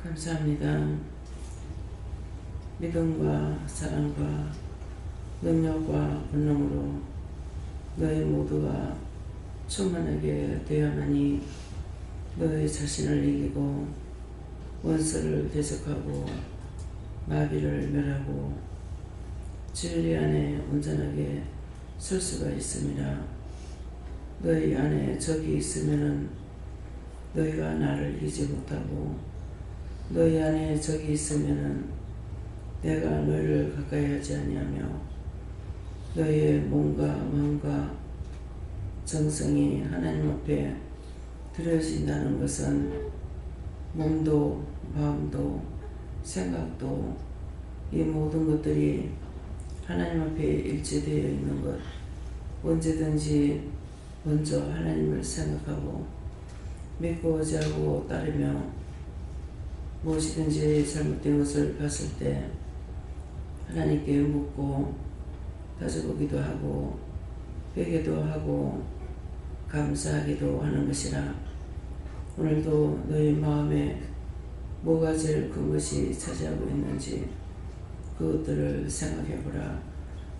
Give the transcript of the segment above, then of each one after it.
감사합니다. 믿음과 사랑과 능력과 권능으로 너희 모두가 충만하게 되어야만이 너희 자신을 이기고 원수를 대적하고 마귀를 멸하고 진리 안에 온전하게 설 수가 있습니다. 너희 안에 적이 있으면 너희가 나를 이기지 못하고 너희 안에 적이 있으면 내가 너희를 가까이 하지 아니하며 너희의 몸과 마음과 정성이 하나님 앞에 드려진다는 것은 몸도 마음도 생각도 이 모든 것들이 하나님 앞에 일치되어 있는 것, 언제든지 먼저 하나님을 생각하고 믿고 의지하고 따르며 무엇이든지 잘못된 것을 봤을 때 하나님께 묻고 따져보기도 하고 회개도 하고 감사하기도 하는 것이라. 오늘도 너희 마음에 뭐가 제일 큰 것이 차지하고 있는지 그것들을 생각해보라.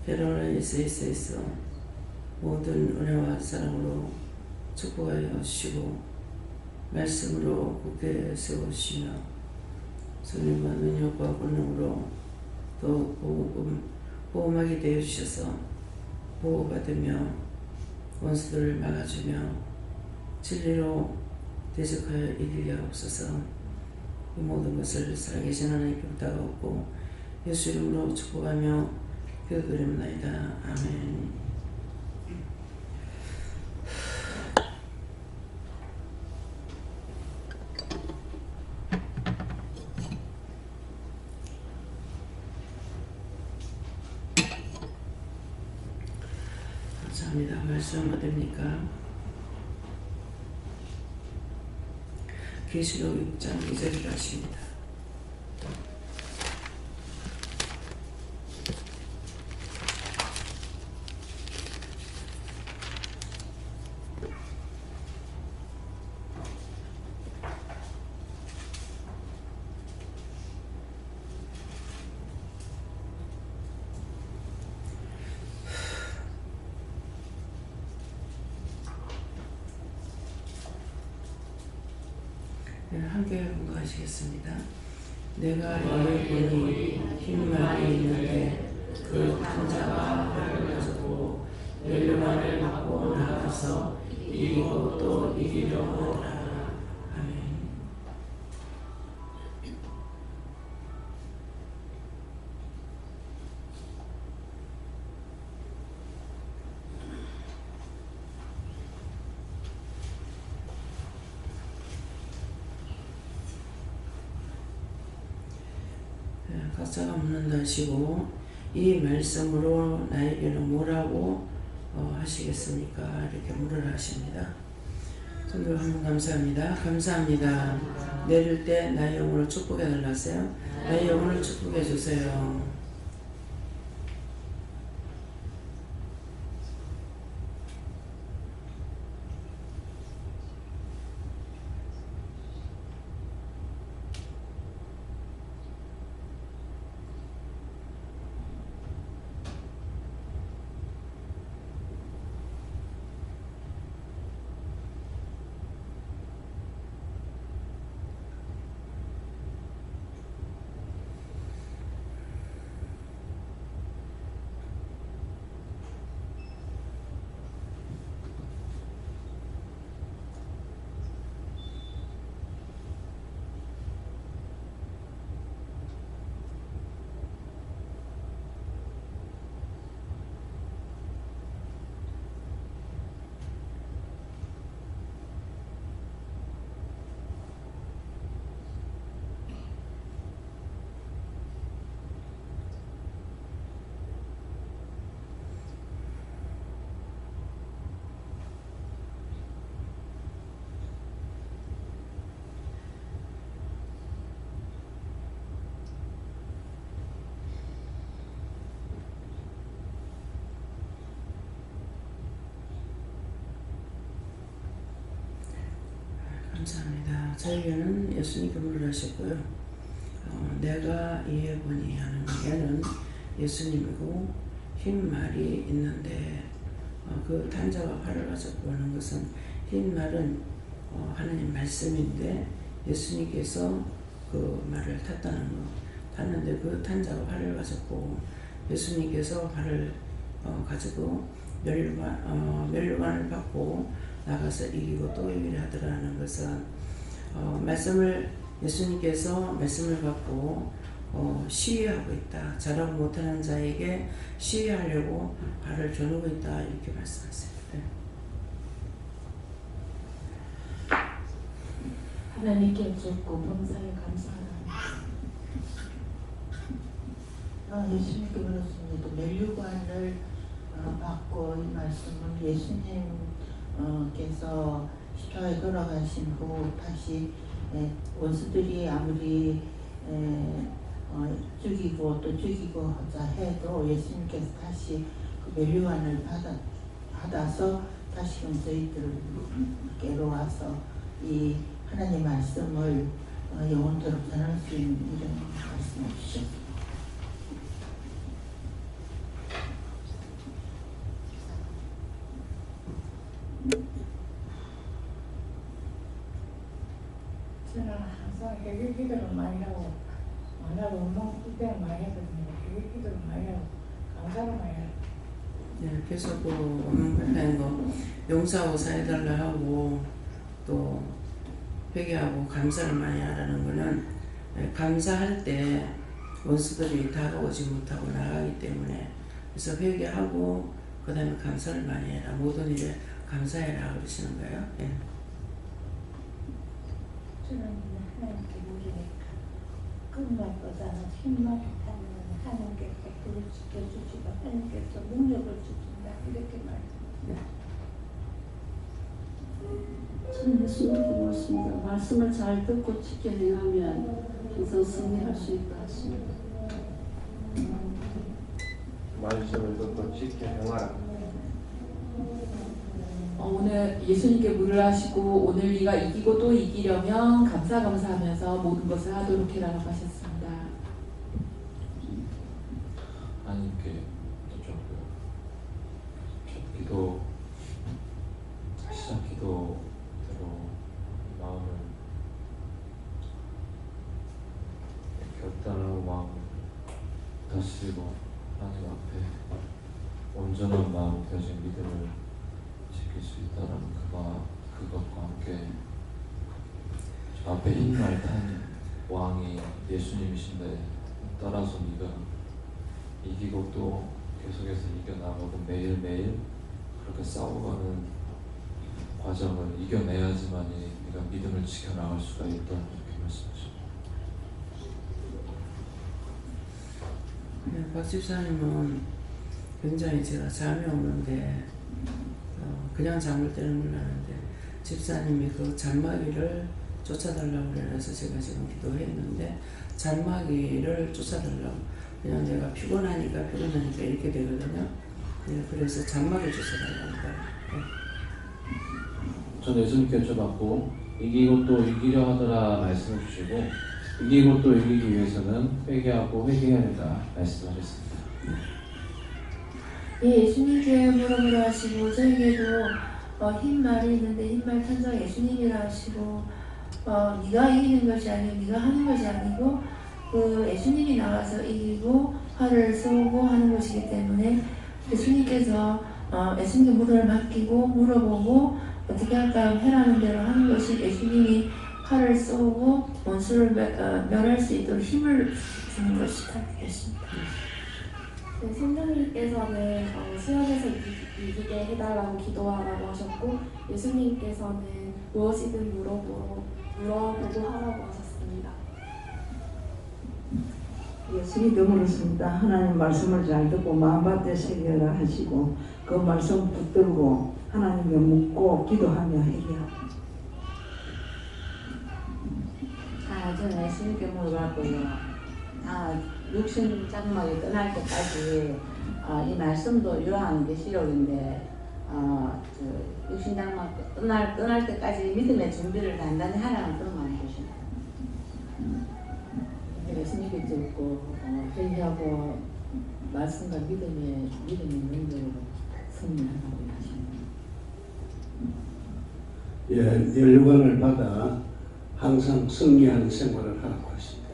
베로나에 있어 모든 은혜와 사랑으로 축복하여 주시고 말씀으로 굳게 세우시며 성령과 능력과 권능으로 또 보호막이 되어 주셔서 보호받으며 원수들을 막아주며 진리로 대적하여 이기게 하옵소서. 이 모든 것을 살아계신 하나님께 부탁하고 예수 이름으로 축복하며 기도드립니다. 아멘. 감사합니다. 말씀 받습니까? 계시록 6장 2절을 하십니다. 함께 공부하시겠습니다. 내가 너를 보니 힘만이 있는데 그 한 자가 활을 가지고 멸류관을 받고 나가서 이기고 또 이기려고 하더라. 아멘. 각자가 묻는다 하시고 이 말씀으로 나에게는 뭐라고 하시겠습니까? 이렇게 물으라 하십니다. 성도 한번 감사합니다. 감사합니다. 내릴 때 나의 영혼을 축복해 달라세요. 나의 영혼을 축복해 주세요. 감사합니다. 저에게는 예수님께 물으셨고요. 내가 이해보니 하는 얘는 예수님이고 흰 말이 있는데 그 탄자가 활을 가졌고 하는 것은 흰 말은 하나님 말씀인데 예수님께서 그 말을 탔는데 그 탄자가 활을 가졌고 예수님께서 활을 가지고 멸류관을 받고 나가서 이기고 또 이기려 하더라는 것은 예수님께서 말씀을 받고 시위하고 있다. 잘하고 못하는 자에게 시위하려고 발을 겨누고 있다. 이렇게 말씀하세요. 네. 하나님께 줬고 범사에 감사합니다. 예수님께 그렇습니다. 멸류관을 받고 이 말씀은 예수님께서 십자가에 돌아가신 후 다시 원수들이 아무리 죽이고 또 죽이고자 해도 예수님께서 다시 그 멸류관을 받아서 다시금 저희들께로 와서 이 하나님 말씀을 영원토록 전할 수 있는 이런 말씀을 주셨습니다. 저는 항상 회개 기도를 많이 하고 만나고 운동 때는 많이 했거든요. 회개 기도를 많이 하고 감사를 많이 하고. 네, 계속 하는 거 용서하고 사해달라 하고 또 회개하고 감사를 많이 하라는 거는 감사할 때 원수들이 다가오지 못하고 나가기 때문에 그래서 회개하고 그 다음에 감사를 많이 해라. 모든 일에 감사해라 그러시는 거예요. 예. 저는 하나님께 우리니까 끝말보다는 흰말을 타면 하나님께 그를 지켜주시고 하나님께서 능력을 주신다 이렇게 말합니다. 저는 예수님께 묻습니다. 말씀을 잘 듣고 지켜 행하면 항상 승리할 수 있다 하십니다. 말씀을 듣고 지켜 행하라. 오늘 예수님께 물을 하시고 오늘 네가 이기고 또 이기려면 감사하면서 모든 것을 하도록 해라고 하셨습니다. 하나님께 여쭙고요. 첫 기도, 시작 기도대로 마음을 결단하고 마음을 다스리고 하나님 앞에 온전한 마음 가진 믿음을 지킬 수 있다는 그것과 함께 앞에 흰말 탄 왕이 예수님이신데 따라서 네가 이기고 또 계속해서 이겨나가고 매일매일 그렇게 싸워가는 과정을 이겨내야지만이 네가 믿음을 지켜나갈 수가 있다 이렇게 말씀하십니다. 네, 박 집사님은 굉장히 제가 잠이 오는데 그냥 잠을 때는 몰랐는데 집사님이 그 잔마귀를 쫓아달라고 그래서 제가 지금 기도했는데 잔마귀를 쫓아달라고 그냥 내가 피곤하니까 이렇게 되거든요. 네, 그래서 잔마귀 쫓아달라는 거예요. 네. 전 예수님께 여쭤봤고 이기고 또 이기려 하더라 말씀해 주시고 이기고 또 이기기 위해서는 회개하고 회개해야 된다 말씀하셨습니다. 예수님께 물어보라 하시고 저에게도 흰 말이 있는데 흰 말 탄자 예수님이라 하시고 네가 이기는 것이 아니고 네가 하는 것이 아니고 그 예수님이 나와서 이기고 화를 쏘고 하는 것이기 때문에 예수님께서 예수님께 물을 맡기고 물어보고 어떻게 할까요? 해라는 대로 하는 것이 예수님이 화를 쏘고 원수를 멸할 수 있도록 힘을 주는 것이다 되겠습니다. 네, 성령님께서는 수련에서 이기게 해달라고 기도하라고 하셨고 예수님께서는 무엇이든 물어보고 하라고 하셨습니다. 예수님께 물었습니다. 하나님 말씀을 잘 듣고 마음밭에 새겨라 하시고 그 말씀 붙들고 하나님께 묻고 기도하며 해결합니다. 저는 예수님께 물어봤고요. 육신 장막이 떠날 때까지 이 말씀도 요한계시록인데 육신장만 떠날 때까지 믿음의 준비를 단단히 하라는 그런 말을 주십니다. 예수님께 듣고 회개하고 말씀과 믿음의 능력으로 승리하라고 하십니다. 예, 연료관을 받아 항상 승리하는 생활을 하라고 하십니다.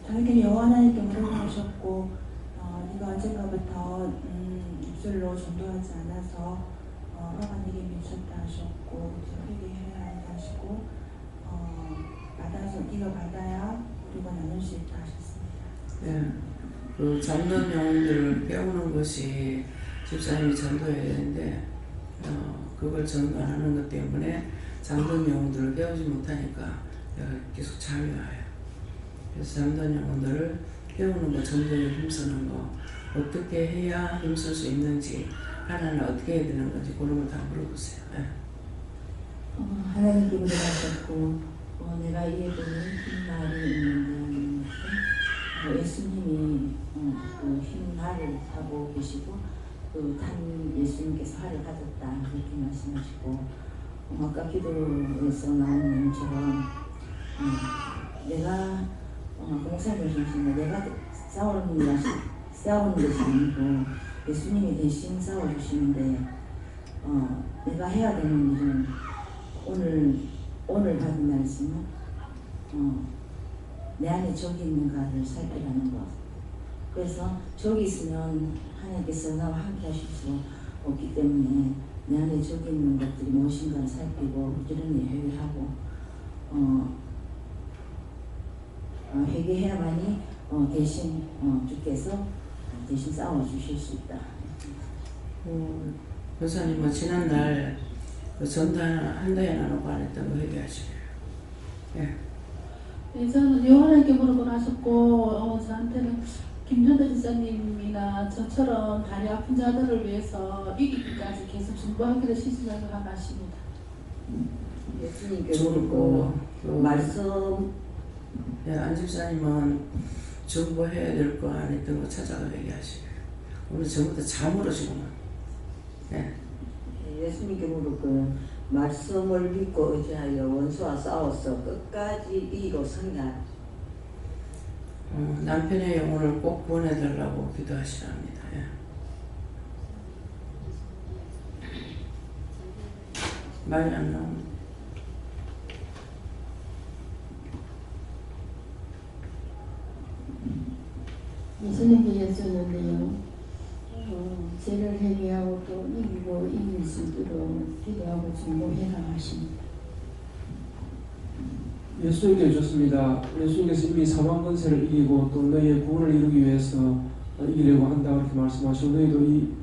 저에게 여호와 하나님께 물어보셨고 네가 언젠가부터 입술로 전도하지 않아서 화가 내게 미쳤다 하셨고 회개해야 한다 하시고 받아서 네가 받아야 우리가 나눌 수 있다 하셨습니다. 예, 그 잡는 영혼들을 배우는 것이 집사님이 전도해야 되는데 그걸 전도 안 하는 것 때문에 잡는 영혼들을 배우지 못하니까 내가 계속 참여해요. 그래서 잡는 영혼들을 배우는 거, 전도에 힘쓰는 거, 어떻게 해야 힘쓸 수 있는지, 하나는 어떻게 해야 되는 건지 그런 거 다 물어보세요. 예. 하나님께 물어보셨고 내가 이해되는 흰말이 있는데 예수님이 그 흰말을 하고 계시고 탄 예수님께서 화를 가졌다 그렇게 말씀하시고 아까 기도에서 나온 내용처럼 내가 공사를 주시는데 내가 싸우는 것이 아니고 예수님이 대신 싸워주시는데 내가 해야 되는 일은 오늘 받은 말씀은 내 안에 적이 있는가를 살피라는 것. 그래서 적이 있으면 하나님께서 나와 함께 하실 수 없기 때문에 내 안에 적이 있는 것들이 무엇인가를 살피고 부지런히 회개하고 회개해야만이 대신 주께서 대신 싸워주실 수 있다. 교사님은 지난날 그 전도 한다 해놓고 안 했던 거 회개하시래요. 예. 네, 저는 여호와 하나님께 물어보고 하셨고 저한테는 김현대 지사님이나 저처럼 다리 아픈 자들을 위해서 이기기까지 계속 중보하기를 시즌하고 하십니다. 예수님께 물고 말씀 안 집사님은 중보해야 될 거 안 했던 거 찾아가 얘기하시래요. 오늘 전부터 잠으로 지금. 예. 예수님께 물고 말씀을 믿고 의지하여 원수와 싸워서 끝까지 이기고 승리하라. 남편의 영혼을 꼭 구원해달라고 기도하시랍니다. 예. 말이 안 나옵니다. 예수님께 여쭈는데요. 죄를 회개하고 또 이길 수 있도록 기도하고 중보해라 하십니다. 예수님께 주셨습니다. 예수님께서 이미 사망 권세를 이기고 또 너희의 구원을 이루기 위해서 이기려고 한다 그렇게 말씀하시고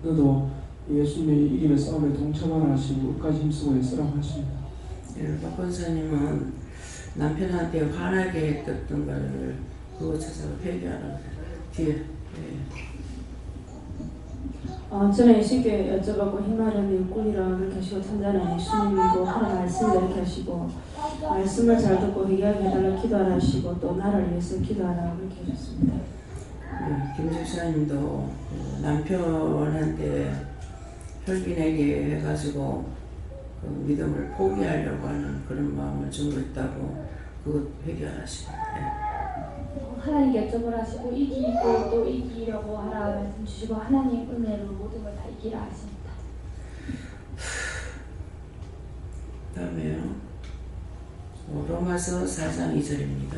너도 예수님의 이김의 싸움에 동참하라 하시고 끝까지 힘쓰고 애쓰라고 하십니다. 예, 박 권사님은 남편한테 화나게 했던 거를 그거 찾아서 회개하라고 뒤에. 예. 전에 예수님께 여쭤봤고 흰말은 일꾼이라 그렇게 하시고 참자는 예수님이고 하는 말씀을 이렇게 하시고 말씀을 잘 듣고 회개하게 해달라 기도하라 하시고 또 나를 위해서 기도하라 그렇게 하셨습니다. 김 집사님도 남편한테 혈기내게 해가지고 그 믿음을 포기하려고 하는 그런 마음을 준거 있다고 그것 회개하시고. 하나님께 여쭤보라 하시고 이기고 또 이기려고 하라 말씀 주시고 하나님 은혜로 모든 걸 다 이기라 하십니다. 다음에요. 로마서 4장 2절입니다.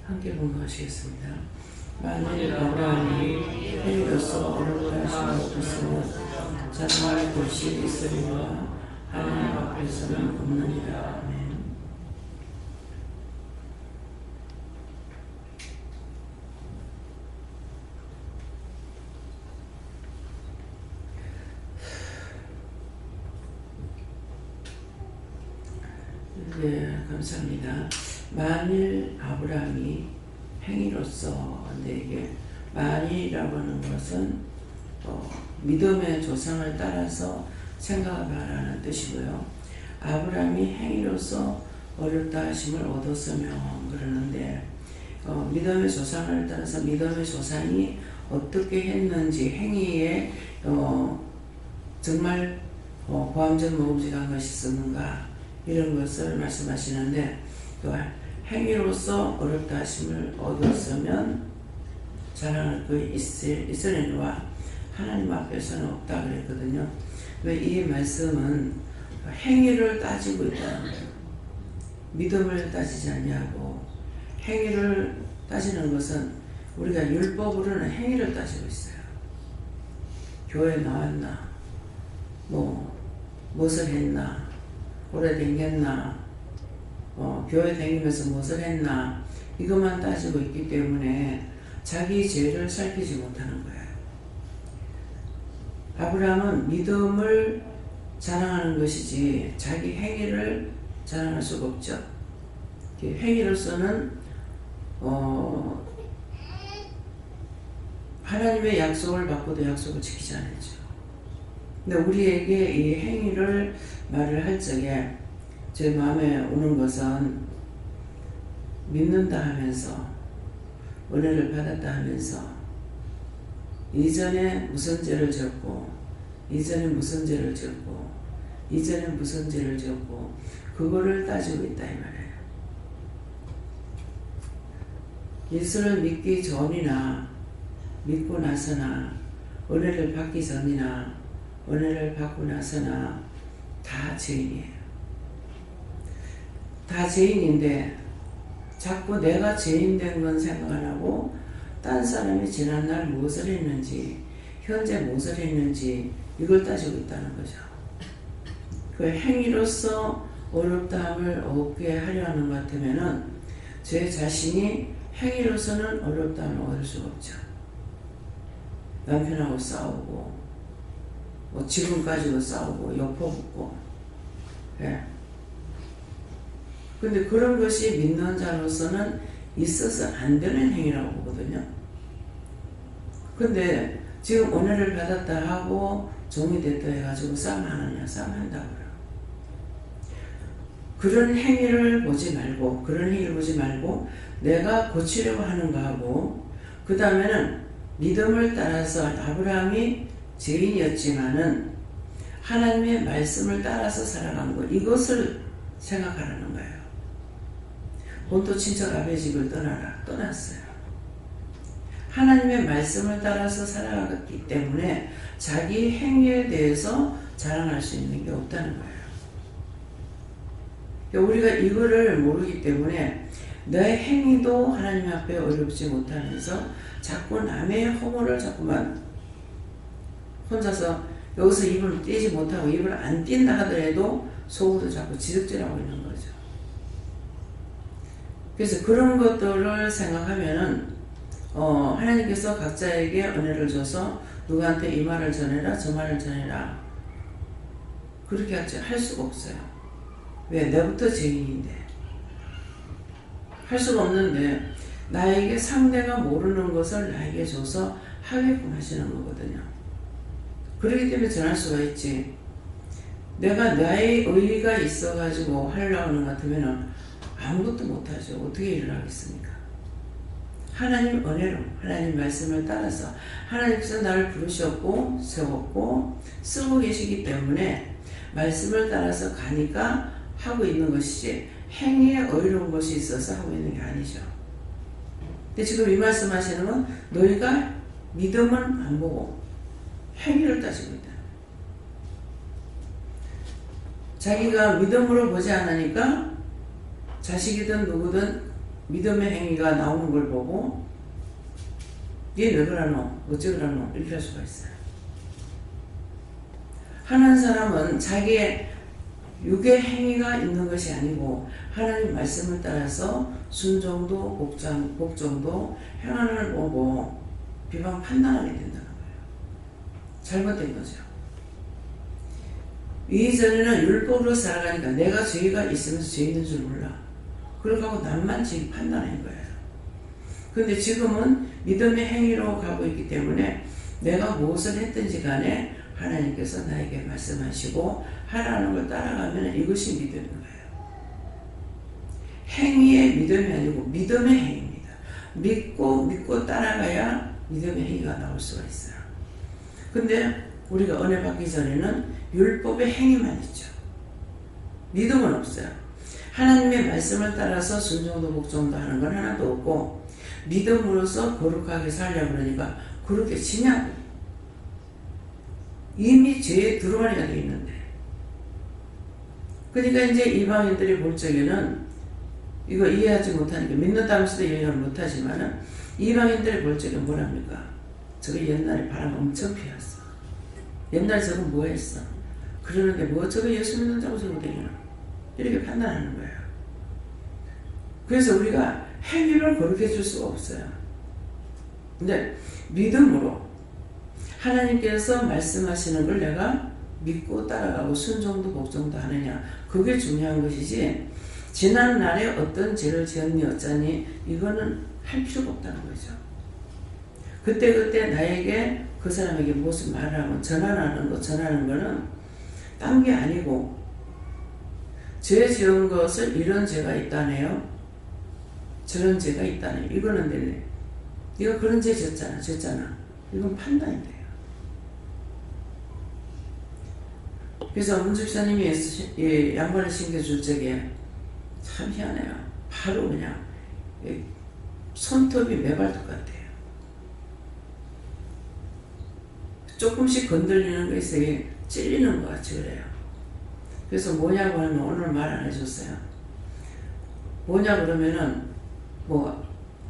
함께 공부하시겠습니다. 만일 아브라함이 행위로서 어렵게 하시고 없으면 자랑할 곳이 있으리라. 하나님 앞에서는 없느니라. 아멘. 네, 감사합니다. 만일 아브라함이 행위로서, 근데 이게 만일이라고 하는 것은 믿음의 조상을 따라서 생각하라는 뜻이고요. 아브라함이 행위로서 어렵다 하심을 얻었으면 그러는데 믿음의 조상을 따라서 믿음의 조상이 어떻게 했는지 행위에 정말 고함전 모범직한 것이 있었는가 이런 것을 말씀하시는데 또 행위로서 어렵다 하심을 얻었으면 자랑할 그 이스라엘과 하나님 앞에서는 없다 그랬거든요. 왜 이 말씀은 행위를 따지고 있다는 거예요. 믿음을 따지지 않냐고. 행위를 따지는 것은 우리가 율법으로는 행위를 따지고 있어요. 교회 나왔나, 무엇을 했나, 오래 댕겼나, 교회 다니면서 무엇을 했나, 이것만 따지고 있기 때문에 자기 죄를 살피지 못하는 거예요. 아브라함은 믿음을 자랑하는 것이지 자기 행위를 자랑할 수가 없죠. 행위로서는 하나님의 약속을 받고도 약속을 지키지 않았죠. 근데 우리에게 이 행위를 말을 할 적에 제 마음에 오는 것은 믿는다 하면서 은혜를 받았다 하면서 이전에 무슨 죄를 졌고 이전에 무슨 죄를 졌고 이전에 무슨 죄를 졌고 그거를 따지고 있다 이 말이에요. 예수를 믿기 전이나 믿고 나서나 은혜를 받기 전이나 은혜를 받고 나서나 다 죄인이에요. 다 죄인인데 자꾸 내가 죄인 된 건 생각 안 하고 딴 사람이 지난날 무엇을 했는지 현재 무엇을 했는지 이걸 따지고 있다는 거죠. 그 행위로서 어렵다함을 얻게 하려 하는 것 같으면은 제 자신이 행위로서는 어렵다함을 얻을 수가 없죠. 남편하고 싸우고 지금까지도 싸우고 욕퍼붓고 근데 그런 것이 믿는 자로서는 있어서 안 되는 행위라고 보거든요. 근데 지금 은혜를 받았다 하고 종이 됐다 해가지고 싸움하느냐? 싸움한다고요. 그런 행위를 보지 말고 그런 행위를 보지 말고 내가 고치려고 하는 거하고 그 다음에는 믿음을 따라서 아브라함이 죄인이었지만은 하나님의 말씀을 따라서 살아간 것 이것을 생각하라는 거예요. 본토 친척 아베 집을 떠났어요. 하나님의 말씀을 따라서 살아갔기 때문에 자기 행위에 대해서 자랑할 수 있는 게 없다는 거예요. 우리가 이거를 모르기 때문에 내 행위도 하나님 앞에 어렵지 못하면서 자꾸 남의 허물을 자꾸만 혼자서 여기서 입을 떼지 못하고 입을 안 띈다 하더라도 속으로 자꾸 지적질하고 있는 거죠. 그래서 그런 것들을 생각하면은 하나님께서 각자에게 은혜를 줘서 누구한테 이 말을 전해라 저 말을 전해라 그렇게 할 수가 없어요. 왜? 내부터 죄인인데 할 수가 없는데 나에게 상대가 모르는 것을 나에게 줘서 하게끔 하시는 거거든요. 그렇기 때문에 전할 수가 있지. 내가 나의 의의가 있어가지고 하려고 하는 것 같으면 아무것도 못하죠. 어떻게 일을 하겠습니까? 하나님 은혜로 하나님 말씀을 따라서 하나님께서 나를 부르셨고 세웠고 쓰고 계시기 때문에 말씀을 따라서 가니까 하고 있는 것이지 행위에 어려운 것이 있어서 하고 있는 게 아니죠. 근데 지금 이 말씀하시는 건 너희가 믿음은 안 보고 행위를 따지고 있다. 자기가 믿음으로 보지 않으니까 자식이든 누구든 믿음의 행위가 나오는 걸 보고 얘 왜 그러노? 어째 그러노? 이렇게 할 수가 있어요. 하는 사람은 자기의 육의 행위가 있는 것이 아니고 하나님 말씀을 따라서 순종도 복종도 행하는 걸 보고 비방 판단하게 된다는 거예요. 잘못된 거죠. 이전에는 율법으로 살아가니까 내가 죄가 있으면서 죄 있는 줄 몰라. 그렇게 하고 남만 죄 판단한 거예요. 근데 지금은 믿음의 행위로 가고 있기 때문에 내가 무엇을 했든지 간에 하나님께서 나에게 말씀하시고 하라는 걸 따라가면 이것이 믿음인 거예요. 행위의 믿음이 아니고 믿음의 행위입니다. 믿고 따라가야 믿음의 행위가 나올 수가 있어요. 근데 우리가 은혜 받기 전에는 율법의 행위만 있죠. 믿음은 없어요. 하나님의 말씀을 따라서 순종도 복종도 하는 건 하나도 없고 믿음으로써 거룩하게 살려고 그러니까 그렇게 지냐고. 이미 죄에 두루마리가 되어 있는데. 그러니까 이제 이방인들이 볼 적에는 이거 이해하지 못하니까 믿는다면서도 이해를 못하지만은 이방인들이 볼 적에 뭐랍니까? 저거 옛날에 바람 엄청 피웠어. 옛날에 저거 뭐 했어? 그러는데 뭐 저거 예수 믿는다고 저거 되냐? 이렇게 판단하는 거예요. 그래서 우리가 행위를 거룩해 줄 수가 없어요. 근데 믿음으로 하나님께서 말씀하시는 걸 내가 믿고 따라가고 순종도 복종도 하느냐, 그게 중요한 것이지 지난 날에 어떤 죄를 지었니 어쩌니 이거는 할 필요가 없다는 거죠. 그때 나에게 그 사람에게 무슨 말을 하면 전하는 거는 딴 게 아니고 죄 지은 것을 이런 죄가 있다네요. 저런 죄가 있다네요. 이거는 내네. 네가 그런 죄 졌잖아. 이건 판단이 돼요. 그래서 문집사님이 양반을 신겨줄 적에 참 희한해요. 바로 그냥 손톱이 매발톱 같아요. 조금씩 건들리는 거 있어요. 찔리는 것 같이 그래요. 그래서 뭐냐고 하면 오늘 말 안 해줬어요. 뭐냐 그러면은 뭐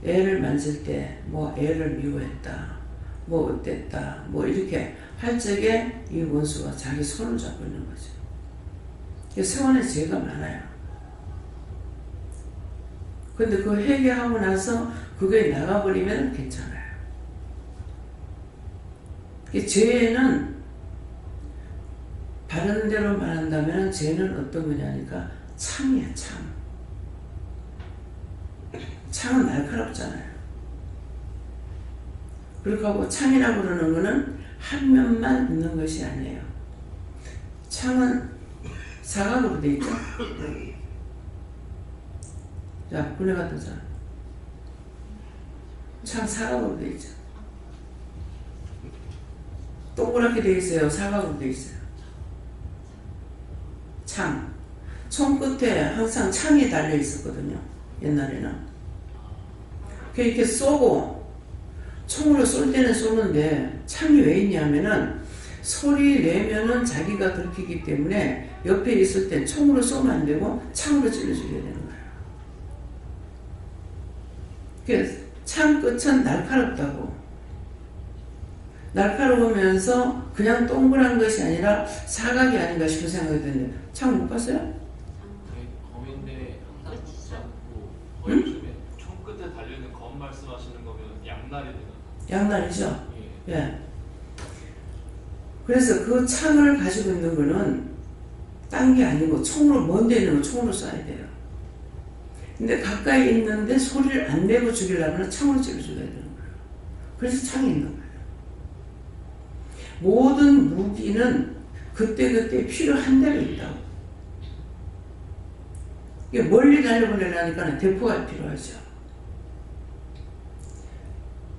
애를 만질 때 뭐 애를 미워했다, 뭐 어땠다, 뭐 이렇게 할 적에 이 원수가 자기 손을 잡고 있는 거죠. 세원에 죄가 많아요. 근데 그 회개하고 나서 그게 나가버리면 괜찮아요. 죄는 바른 대로 말한다면 죄는 어떤 거냐니까 창이야, 창. 창은 날카롭잖아요. 그렇게 하고 창이라고 그러는 거는 한 면만 있는 것이 아니에요. 창은 사각으로 돼 있죠. 자, 군에 갔다 오자. 창 사각으로 돼 있죠. 동그랗게 돼 있어요. 사각으로 돼 있어요. 창. 총 끝에 항상 창이 달려 있었거든요. 옛날에는. 이렇게 쏘고 총으로 쏠 때는 쏘는데 창이 왜 있냐면은 소리 내면은 자기가 들키기 때문에 옆에 있을 땐 총으로 쏘면 안 되고 창으로 찔러줘야 되는 거예요. 그래서 창 끝은 날카롭다고. 날카로우면서 그냥 동그란 것이 아니라 사각이 아닌가 싶은 생각이 드는데 창 못 봤어요? 검인데 항상 죽지 않고 요즘에 총 끝에 달려있는 검 말씀하시는 거면 양날이 되나? 양날이죠. 예. 그래서 그 창을 가지고 있는 거는 딴 게 아니고 총으로 먼 데 있는 거 총으로 쏴야 돼요. 근데 가까이 있는데 소리를 안 내고 죽이려면 창으로 찔러줘야 되는 거예요. 그래서 창이 있는 거예요. 모든 무기는 그때그때 필요한 대로 있다고. 이게 멀리 달려보내려니까 대포가 필요하죠.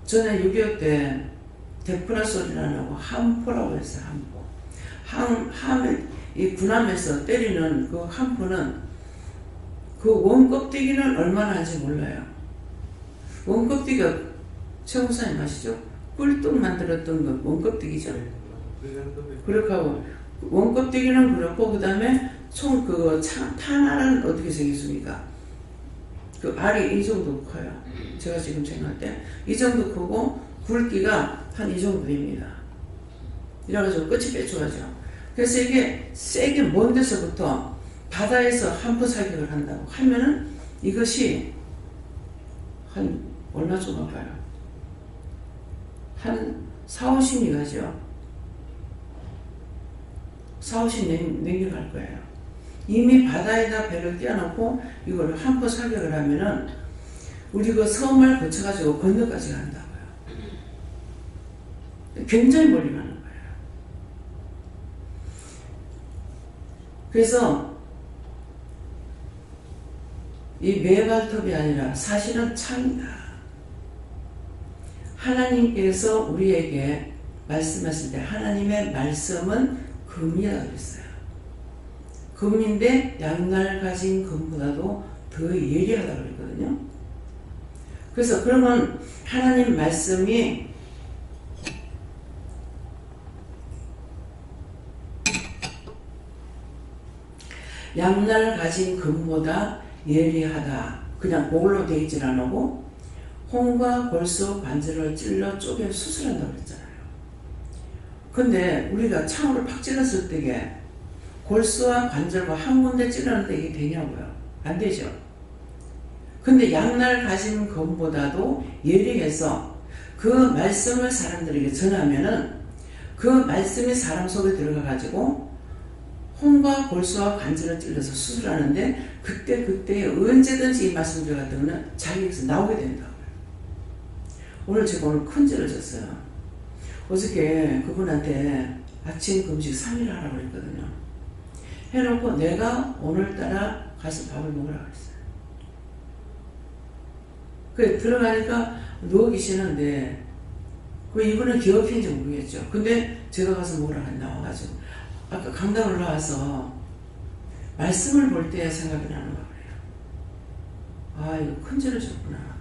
전에 6.25 때 대포라 소리를 안 하고 함포라고 했어요. 함포. 이 군함에서 때리는 그 함포는 그 원껍데기는 얼마나 하는지 몰라요. 원껍데기가 최우사님 아시죠? 꿀떡 만들었던 거 원껍데기죠. 그렇게 하고 원껍데기는 그렇고 그 다음에 총 그거 탄알은 어떻게 생겼습니까? 그 알이 이 정도 커요. 제가 지금 생각할 때 이 정도 크고 굵기가 한 이 정도 됩니다. 이래가지고 끝이 빼줘가죠. 그래서 이게 세게 먼 데서부터 바다에서 함포 사격을 한다고 하면은 이것이 한 얼마 정도 가요? 한 4, 50미가죠. 4,50 넘겨갈 거예요. 이미 바다에다 배를 띄워놓고 이걸 한포 사격을 하면은 우리 그 섬을 거쳐가지고 건너까지 간다고요. 굉장히 멀리 가는 거예요. 그래서 이 매발톱이 아니라 사실은 창이다. 하나님께서 우리에게 말씀하실 때 하나님의 말씀은 금이라고 그랬어요. 금인데 양날 가진 금보다도 더 예리하다고 그랬거든요. 그래서 그러면 하나님 말씀이 양날 가진 금보다 예리하다. 그냥 그걸로 되어 있질 않고 홍과 골수 관절을 찔러 쪼개 수술한다고 그랬잖아요. 근데 우리가 창으로 팍 찔렀을 때에 골수와 관절과 한 군데 찔렀는데 이게 되냐고요? 안 되죠. 근데 양날 가진 검보다도 예리해서 그 말씀을 사람들에게 전하면은 그 말씀이 사람 속에 들어가가지고 홍과 골수와 관절을 찔러서 수술하는데 그때 언제든지 이 말씀 들어갔다면 자기에게서 나오게 된다고요. 오늘 제가 오늘 큰죄를 졌어요. 어저께 그분한테 아침 금식 3일 하라고 그랬거든요. 해놓고 내가 오늘따라 가서 밥을 먹으라고 했어요. 그래 들어가니까 누워 계시는데 이분은 기억했는지 모르겠죠. 근데 제가 가서 먹으라고 나와가지고 아까 강당 올라와서 말씀을 볼 때 생각이 나는 거예요. 아 이거 큰 죄를 졌구나.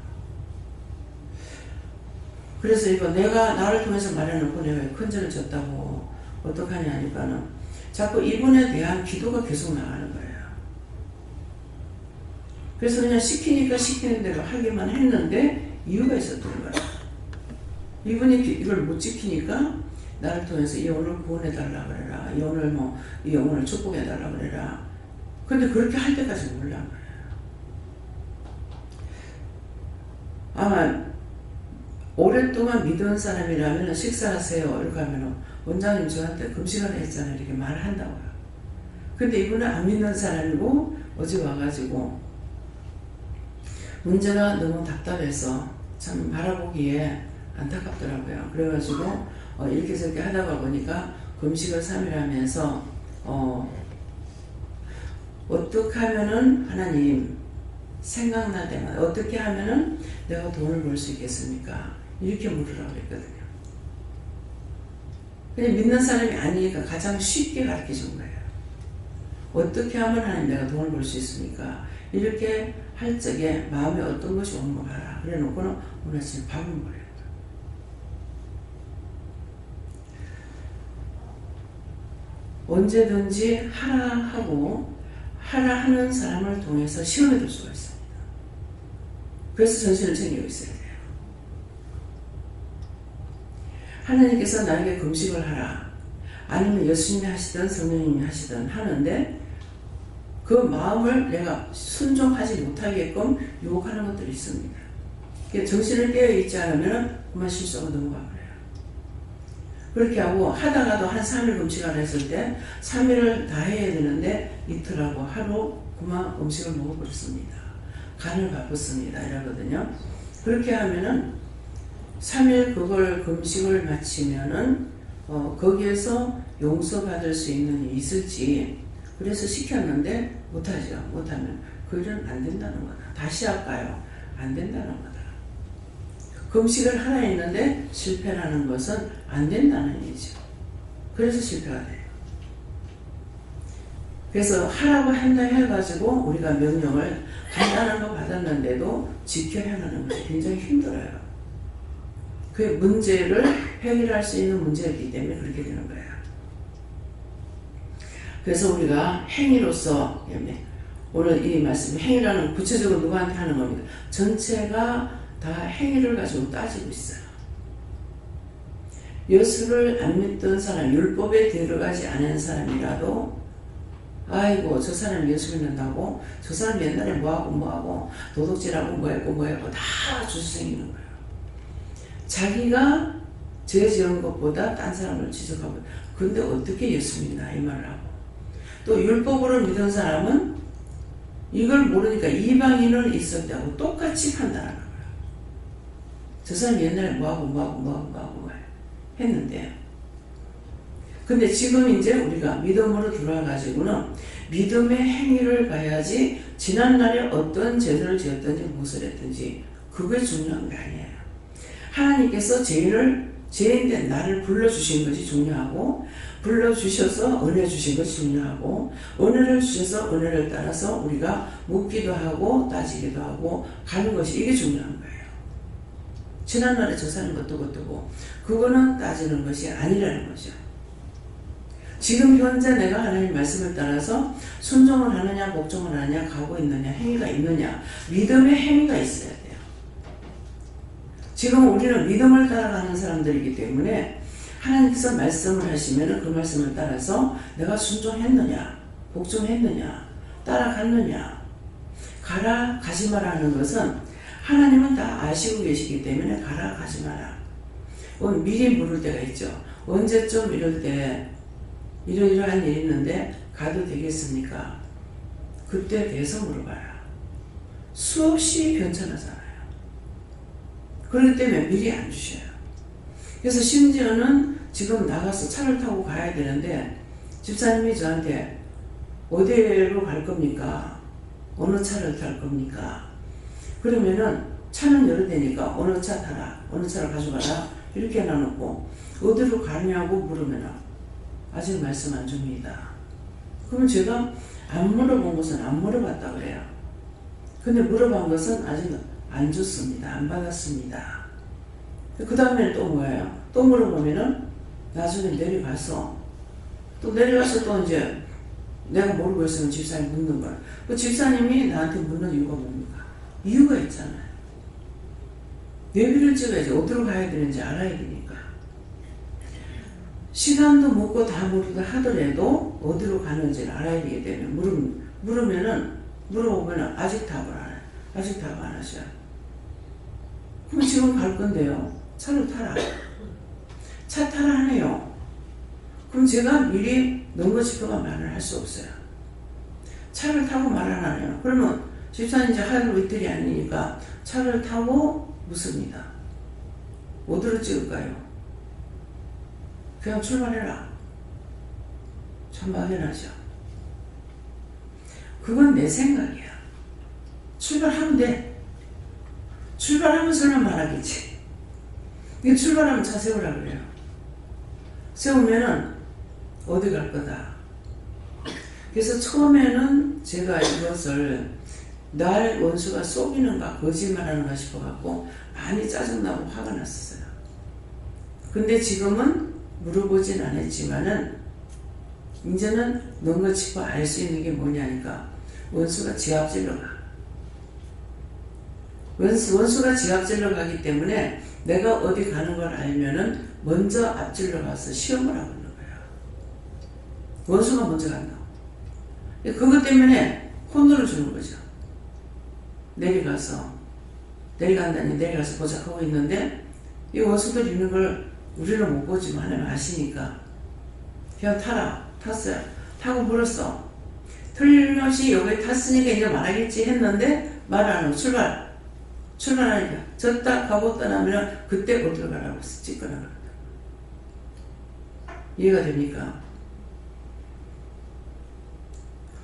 그래서 이거 내가 나를 통해서 말해놓고 내가 큰 죄를 졌다고 어떡하냐 하니까는 자꾸 이분에 대한 기도가 계속 나가는 거예요. 그래서 그냥 시키니까 시키는 대로 하기만 했는데 이유가 있었던 거예요. 이분이 이걸 못 지키니까 나를 통해서 이 영혼을 구원해달라 그래라. 이 영혼을 이 영혼을 축복해달라 그래라. 근데 그렇게 할 때까지 몰란 거예요. 아마 오랫동안 믿은 사람이라면 식사하세요 이렇게 하면 원장님 저한테 금식하라 했잖아요 이렇게 말을 한다고요. 근데 이분은 안 믿는 사람이고 어제 와가지고 문제가 너무 답답해서 참 바라보기에 안타깝더라고요. 그래가지고 이렇게 저렇게 하다가 보니까 금식을 3일 하면서 어떻게 하면은 하나님 생각날 때마다 어떻게 하면은 내가 돈을 벌 수 있겠습니까? 이렇게 물으라고 그랬거든요. 그냥 믿는 사람이 아니니까 가장 쉽게 가르쳐 준 거예요. 어떻게 하면 하나님 내가 돈을 벌 수 있습니까? 이렇게 할 적에 마음에 어떤 것이 오는 거 봐라. 그래 놓고는 오늘 아침에 밥을 먹어요. 언제든지 하라 하고 하라 하는 사람을 통해서 시험에 들 수가 있습니다. 그래서 정신을 챙기고 있어야 돼요. 하나님께서 나에게 금식을 하라 아니면 예수님이 하시든 성령님이 하시든 하는데 그 마음을 내가 순종하지 못하게끔 유혹하는 것들이 있습니다. 정신을 깨어있지 않으면 그만 실수하고 넘어가 버려요. 그렇게 하고 하다가도 한 3일 금식을 했을 때 3일을 다 해야 되는데 이틀하고 하루 그만 음식을 먹어버렸습니다. 간을 바꿨습니다. 이러거든요. 그렇게 하면은 3일 그걸 금식을 마치면은 거기에서 용서받을 수 있는 일이 있을지 그래서 시켰는데 못하죠. 못하면 그 일은 안 된다는 거다. 다시 할까요? 안 된다는 거다. 금식을 하나 했는데 실패라는 것은 안 된다는 얘기죠. 그래서 실패가 돼요. 그래서 하라고 한다 해가지고 우리가 명령을 간단한 거 받았는데도 지켜야 하는 것이 굉장히 힘들어요. 그 문제를 해결할 수 있는 문제였기 때문에 그렇게 되는 거예요. 그래서 우리가 행위로서 오늘 이 말씀 행위라는 구체적으로 누구한테 하는 겁니다. 전체가 다 행위를 가지고 따지고 있어요. 예수를 안 믿던 사람, 율법에 들어가지 않은 사람이라도 아이고 저 사람 예수 믿는다고 저 사람 옛날에 뭐하고 도둑질하고 뭐했고 다 주술생기는 거예요. 자기가 죄 지은 것보다 딴 사람을 지적하고 근데 어떻게 예수 믿나 이 말을 하고, 또 율법으로 믿은 사람은 이걸 모르니까 이방인은 있을 때하고 똑같이 판단하는 거야. 저 사람이 옛날에 뭐하고 했는데, 근데 지금 이제 우리가 믿음으로 들어와가지고는 믿음의 행위를 가야지 지난날에 어떤 죄를 지었든지 무엇을 했든지 그게 중요한 게 아니에요. 하나님께서 죄인된 나를 불러주신 것이 중요하고, 불러주셔서 은혜 주신 것이 중요하고, 은혜를 주셔서 은혜를 따라서 우리가 묻기도 하고 따지기도 하고 가는 것이 이게 중요한 거예요. 지난날에 저 사람 어떠고 그거는 따지는 것이 아니라는 거죠. 지금 현재 내가 하나님 말씀을 따라서 순종을 하느냐 복종을 하느냐 가고 있느냐 행위가 있느냐, 믿음의 행위가 있어야 돼요. 지금 우리는 믿음을 따라가는 사람들이기 때문에 하나님께서 말씀을 하시면 그 말씀을 따라서 내가 순종했느냐 복종했느냐 따라갔느냐, 가라 가지 마라 하는 것은 하나님은 다 아시고 계시기 때문에 가라 가지 마라. 미리 물을 때가 있죠. 언제쯤 이럴 때 이러이러한 일이 있는데 가도 되겠습니까? 그때 대해서 물어봐라. 수없이 변천하잖아요. 그렇기 때문에 미리 안 주셔요. 그래서 심지어는 지금 나가서 차를 타고 가야 되는데 집사님이 저한테 어디로 갈 겁니까? 어느 차를 탈 겁니까? 그러면은 차는 여러 대니까 어느 차 타라, 어느 차를 가져가라 이렇게 해놔놓고 어디로 가냐고 물으면 아직 말씀 안 줍니다. 그러면 제가 안 물어본 것은 안 물어봤다고 해요. 근데 물어본 것은 아직 안 줬습니다. 안 받았습니다. 그 다음에는 또 뭐예요? 또 물어보면은 나중에 내려가서 또 이제 내가 모르고 있으면 집사님 묻는 거야. 그 집사님이 나한테 묻는 이유가 뭡니까? 이유가 있잖아요. 내비를 찍어야지 어디로 가야 되는지 알아야 되니까. 시간도 묻고 다 모르다 하더라도 어디로 가는지를 알아야 되기 때문에 물어보면은 아직 답을 안 해요. 아직 답 안 하셔요. 그럼 지금 갈 건데요. 차를 타라. 차 타라 하네요. 그럼 제가 미리 넘거 짚어가 말을 할 수 없어요. 차를 타고 말 안 하네요. 그러면 집사님 이제 하루 이틀이 아니니까 차를 타고 묻습니다. 어디로 찍을까요? 그냥 출발해라. 참 막연하죠. 그건 내 생각이야. 출발하면 돼. 출발하면서는 말하겠지. 이게 출발하면 차 세우라 그래요. 세우면은 어디 갈 거다. 그래서 처음에는 제가 이것을 날 원수가 속이는가 거짓말하는가 싶어갖고 많이 짜증나고 화가 났었어요. 근데 지금은 물어보진 않았지만은 이제는 넘거 짚어 알 수 있는 게 뭐냐니까 원수가 지 앞질러 가. 원수가 지 앞질러 가기 때문에 내가 어디 가는 걸 알면은 먼저 앞질러 가서 시험을 하고 있는 거야. 원수가 먼저 간다. 그것 때문에 혼돈을 주는 거죠. 내려가서 보자 하고 있는데 이 원수들 있는 걸 우리는 못 보지만 하나님 아시니까 그냥 타라. 탔어요. 타고 불었어. 틀림없이 여기 탔으니까 이제 말하겠지 했는데 말 안 하고 출발하니까 저 딱 가고 떠나면 그때 어디로 가라고 찍거나 그런다. 이해가 됩니까?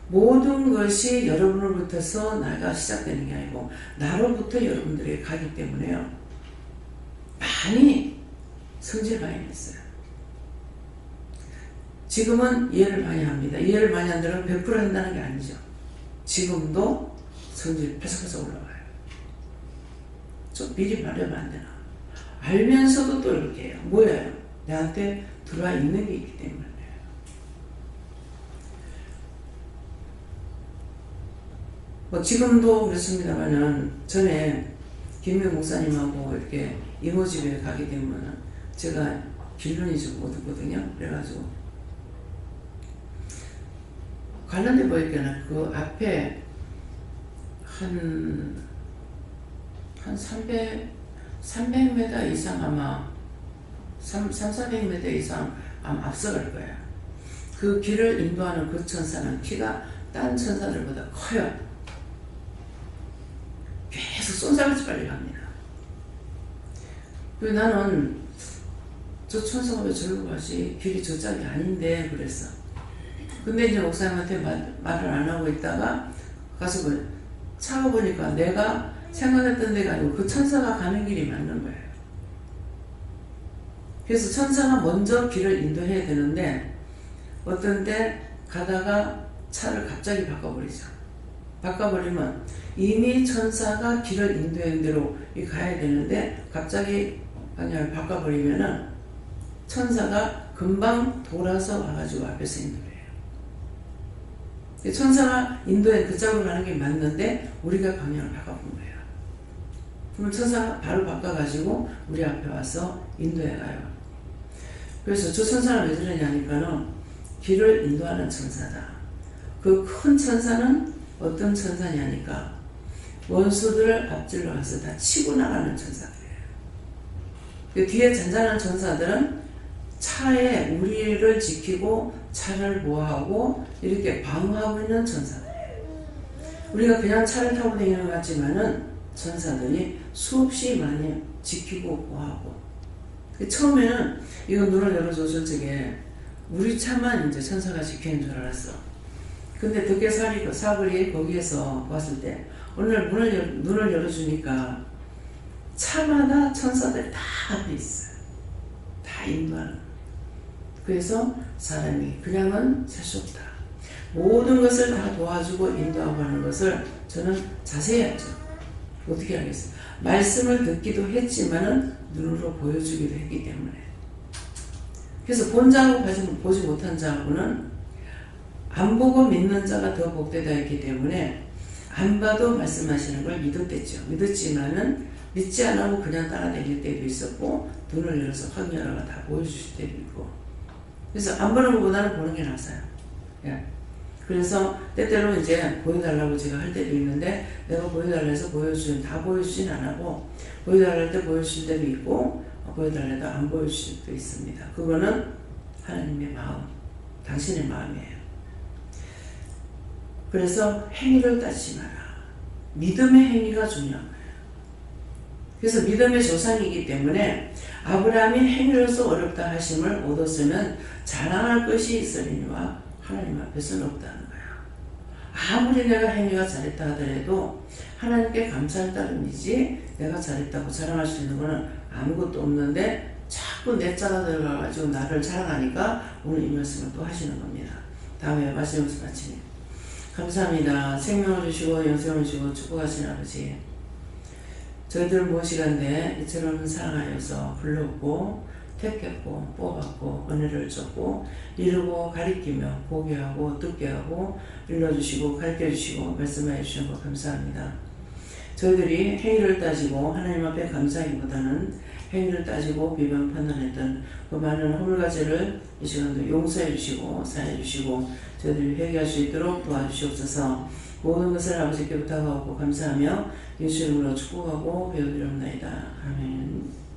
모든 것이 여러분으로부터서 나가 시작되는 게 아니고 나로부터 여러분들에게 가기 때문에요. 많이 성질 많이 냈어요. 지금은 이해를 많이 합니다. 이해를 많이 한다는 100% 한다는 게 아니죠. 지금도 성질 펴석펴석 올라와요. 좀 미리 말하면 안 되나. 알면서도 또 이렇게 해요. 뭐예요? 내한테 들어와 있는 게 있기 때문에. 뭐 지금도 그렇습니다만은 전에 김명 목사님하고 이렇게 이모 집에 가게 되면 제가 길눈이 좀 못 듣거든요. 그래가지고 관련돼 보니까 그 앞에 한 300m 이상 아마 400m 이상 아마 앞서갈 거예요. 그 길을 인도하는 그 천사는 키가 딴 천사들보다 커요. 계속 쏜살같이 빨리 갑니다. 그래서 나는 저 천사가 왜 저리로 가지? 길이 저 짝이 아닌데 그랬어. 근데 이제 목사님한테 말을 안 하고 있다가 가서 차가 보니까 내가 생각했던 데가 아니고 그 천사가 가는 길이 맞는 거예요. 그래서 천사가 먼저 길을 인도해야 되는데 어떤 때 가다가 차를 갑자기 바꿔버리죠. 바꿔버리면 이미 천사가 길을 인도한 대로 가야 되는데 갑자기 방향을 바꿔버리면은 천사가 금방 돌아서 와가지고 앞에서 인도해요. 천사가 인도해 그 짝으로 가는 게 맞는데 우리가 방향을 바꿔본 거예요. 그럼 천사가 바로 바꿔가지고 우리 앞에 와서 인도해 가요. 그래서 저 천사는 왜 저러냐니까는 길을 인도하는 천사다. 그 큰 천사는 어떤 천사냐니까 원수들을 앞질러 가서 다 치고 나가는 천사들이에요. 그 뒤에 잔잔한 천사들은 차에 우리를 지키고 차를 보호하고 이렇게 방어하고 있는 천사들이에요. 우리가 그냥 차를 타고 다니는 것 같지만은 천사들이 수없이 많이 지키고 보호하고. 처음에는 이거 눈을 열어줘서 저게 우리 차만 이제 천사가 지키는 줄 알았어. 근데 덕계 사거리 거기에서 왔을 때 오늘 눈을 열어주니까 차마다 천사들이 다 앞에 있어요. 다 인도하는. 그래서 사람이 그냥은 살 수 없다. 모든 것을 다 도와주고 인도하고 하는 것을 저는 자세히 알죠. 어떻게 하겠어요? 말씀을 듣기도 했지만은 눈으로 보여주기도 했기 때문에. 그래서 본 자하고 보지 못한 자하고는 안 보고 믿는 자가 더 복되다 했기 때문에 안 봐도 말씀하시는 걸 믿었댔죠. 믿었지만은 믿지 않고 그냥 따라다닐 때도 있었고 눈을 열어서 확연하게 다 보여주실 때도 있고. 그래서 안 보는 것보다는 보는 게 낫어요. 예. 그래서 때때로 이제 보여달라고 제가 할 때도 있는데 내가 보여달라 해서 다 보여주진 않고 보여달라 할 때 보여주실 때도 있고 보여달라 해도 안 보여주실 때도 있습니다. 그거는 하나님의 마음, 당신의 마음이에요. 그래서 행위를 따지지 마라. 믿음의 행위가 중요한 거예요. 그래서 믿음의 조상이기 때문에 아브라함이 행위로서 어렵다 하심을 얻었으면 자랑할 것이 있으리니와 하나님 앞에서는 없다는 거예요. 아무리 내가 행위가 잘했다 하더라도 하나님께 감사할 따름이지 내가 잘했다고 자랑할 수 있는 거는 아무것도 없는데 자꾸 내 자가 들어가가지고 나를 자랑하니까 오늘 이 말씀을 또 하시는 겁니다. 다음에 말씀을 마치니 감사합니다. 생명을 주시고 영생을 주시고 축복하신 아버지, 저희들 무엇이간데 이처럼 사랑하여서 불렀고 택했고 뽑았고 은혜를 줬고 이루고 가리키며 보게 하고 듣게 하고 일러주시고 가르쳐주시고 말씀해 주시는 것 감사합니다. 저희들이 행위를 따지고 하나님 앞에 감사하기보다는 행위를 따지고 비방 판단했던 그 많은 허물가지를 이 시간도 용서해 주시고 사해 주시고 저희들이 회개할 수 있도록 도와주시옵소서. 모든 것을 아버지께 부탁하고 감사하며 예수 이름으로 축복하고 배워드립니다. 아멘.